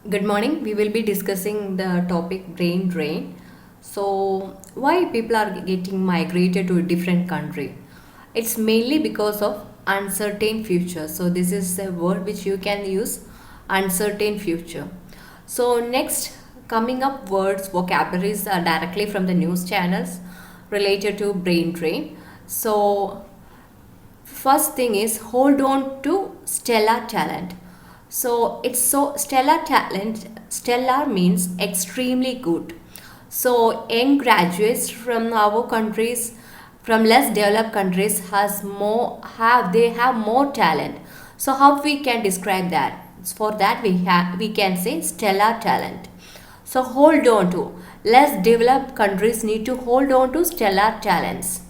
Good morning. We will be discussing the topic brain drain. So, why people are getting migrated to a different country? It's mainly because of uncertain future. So, this is a word which you can use, uncertain future. So, next coming up words, vocabularies are directly from the news channels related to brain drain. So, first thing is hold on to stellar talent. So it's so stellar talent. Stellar means extremely good. So young graduates from our countries, from less developed countries, have more talent. So how we can describe that? For that we can say stellar talent. So hold on to, less developed countries need to hold on to stellar talents.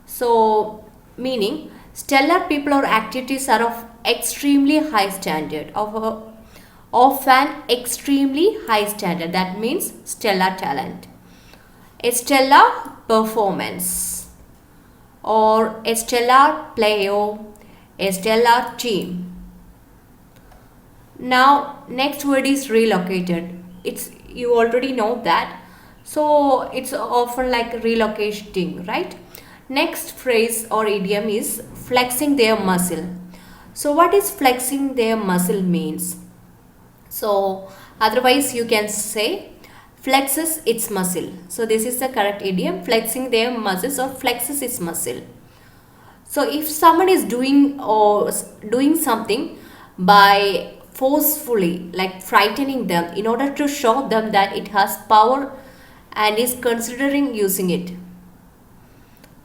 So, meaning stellar people or activities are of extremely high standard, of an extremely high standard. That means stellar talent. A stellar performance or a stellar player, a stellar team. Now, next word is relocated. It's you already know that. So it's often like relocating, right? Next phrase or idiom is flexing their muscle. So what is flexing their muscle means? So otherwise you can say flexes its muscle. So this is the correct idiom, flexing their muscles or flexes its muscle. So if someone is doing something by forcefully, like frightening them in order to show them that it has power and is considering using it.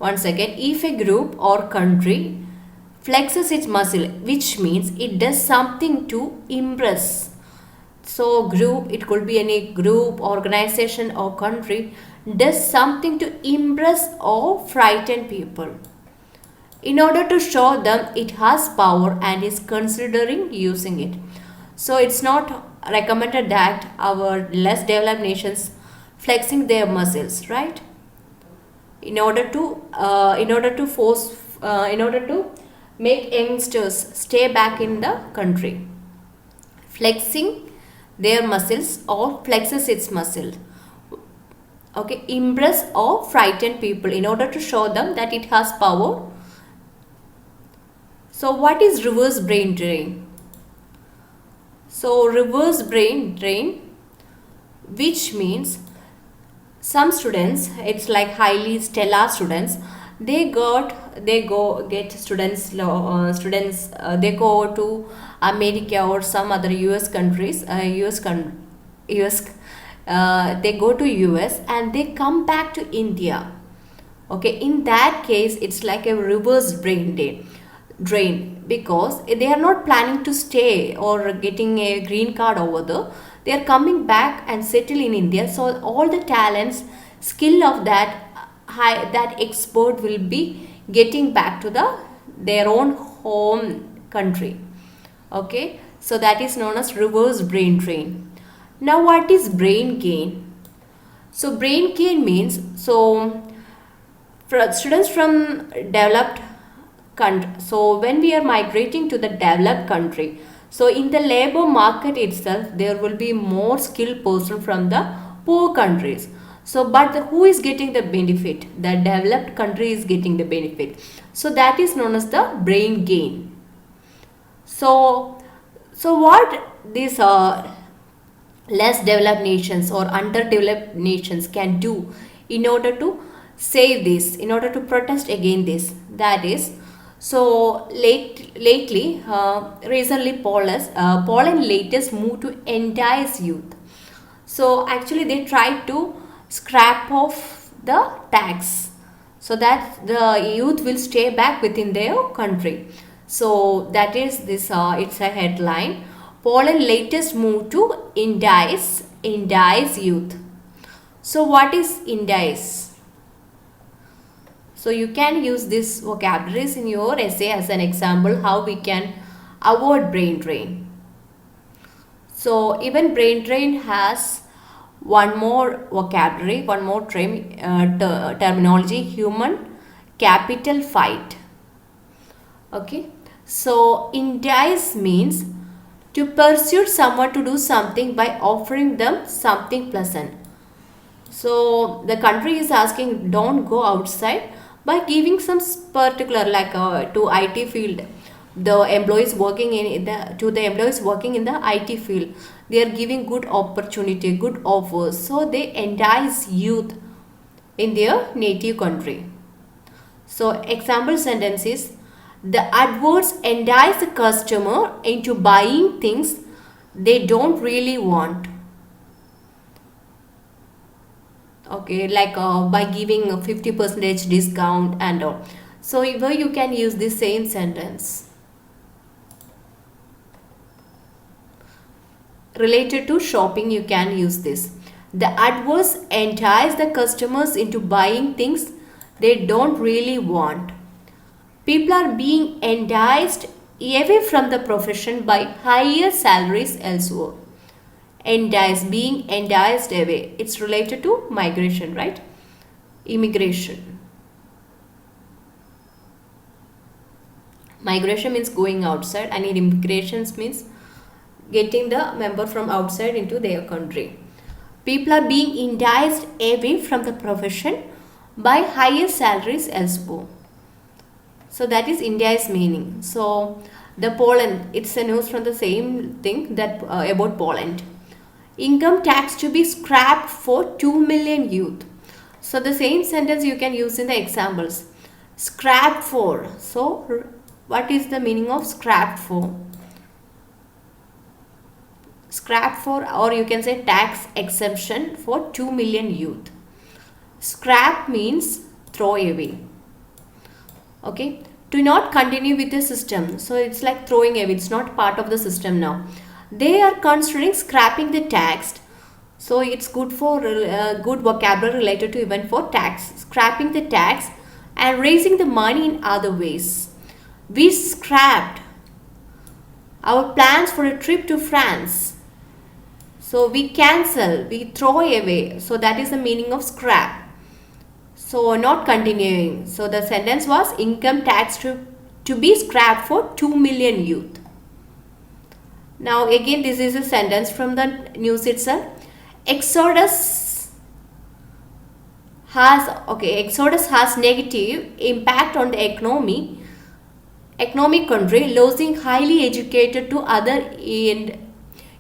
Once again, if a group or country flexes its muscle, which means it does something to impress. So group, it could be any group, organization or country, does something to impress or frighten people in order to show them it has power and is considering using it. So it's not recommended that our less developed nations flexing their muscles, right? In order to make youngsters stay back in the country, flexing their muscles or flexes its muscle. Okay, impress or frighten people in order to show them that it has power. So what is reverse brain drain? So reverse brain drain, which means some students, it's like highly stellar students, they go get students, they go to America or some other US countries, US, they go to US and they come back to India. Okay, in that case it's like a reverse drain because they are not planning to stay or getting a green card over there. They are coming back and settle in India. So all the talents, skill of that expert will be getting back to their own home country. Okay, so that is known as reverse brain drain. Now what is brain gain? So brain gain means, so for students from developed country, so when we are migrating to the developed country, so in the labor market itself there will be more skilled person from the poor countries. So but who is getting the benefit? The developed country is getting the benefit. So that is known as the brain gain. So what these less developed nations or underdeveloped nations can do in order to save this, in order to protest against this, that is, so lately, recently Poland latest move to entice youth. So actually they tried to scrap off the tax so that the youth will stay back within their country. So that is this, it's a headline. Poland latest move to entice youth. So what is entice? So you can use this vocabularies in your essay as an example how we can avoid brain drain. So even brain drain has one more vocabulary, one more terminology, human capital fight. Okay, so entice means to persuade someone to do something by offering them something pleasant. So the country is asking don't go outside by giving some particular like to IT field. The employees working in the employees working in the IT field, they are giving good opportunity, good offers. So they entice youth in their native country. So example sentence is the adverts entice the customer into buying things they don't really want. Okay, like by giving a 50% discount and all. So here you can use the same sentence. Related to shopping, you can use this. The adverts entice the customers into buying things they don't really want. People are being enticed away from the profession by higher salaries elsewhere. Enticed, being enticed away. It's related to migration, right? Immigration. Migration means going outside, and immigration means getting the member from outside into their country. People are being enticed away from the profession by higher salaries elsewhere. So that is India's meaning. So the Poland, it's a news from the same thing that about Poland. Income tax to be scrapped for 2 million youth. So the same sentence you can use in the examples. Scrapped for. So what is the meaning of scrapped for? Scrapped for, or you can say tax exemption for 2 million youth. Scrap means throw away. Okay, to not continue with the system. So it's like throwing away. It's not part of the system now. They are considering scrapping the tax. So it's good for good vocabulary related to even for tax. Scrapping the tax and raising the money in other ways. We scrapped our plans for a trip to France. So we cancel, we throw away. So that is the meaning of scrap. So not continuing. So the sentence was income tax to be scrapped for 2 million youth. Now again this is a sentence from the news itself. Exodus has negative impact on the economic country losing highly educated to other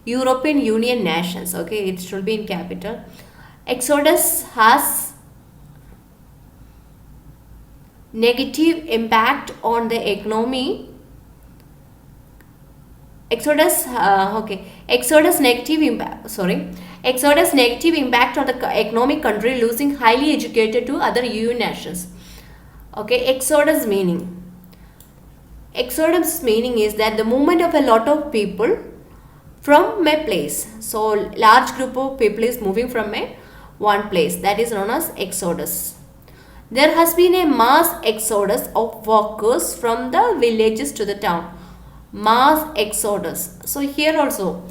European Union nations. Okay, it should be in capital. Exodus has negative impact on the economy. Exodus negative impact on the economic country losing highly educated to other EU nations. Okay, Exodus meaning is that the movement of a lot of people from a place. So large group of people is moving from one place, that is known as exodus. There has been a mass exodus of workers from the villages to the town. Mass exodus. So here also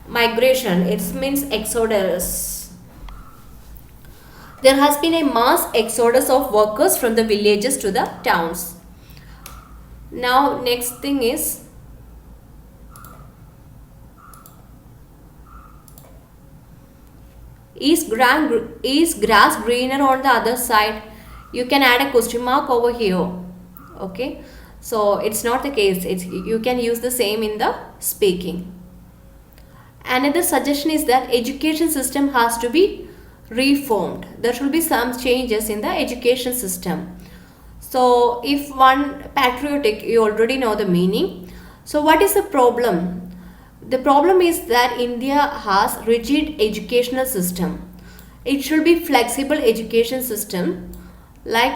migration, it means exodus. There has been a mass exodus of workers from the villages to the towns. Now next thing is grass greener on the other side? You can add a question mark over here. Okay, so it's not the case. You can use the same in the speaking. Another suggestion is that education system has to be reformed. There should be some changes in the education system. So if one patriotic, you already know the meaning. So what is the problem? The problem is that India has rigid educational system. It should be flexible education system, like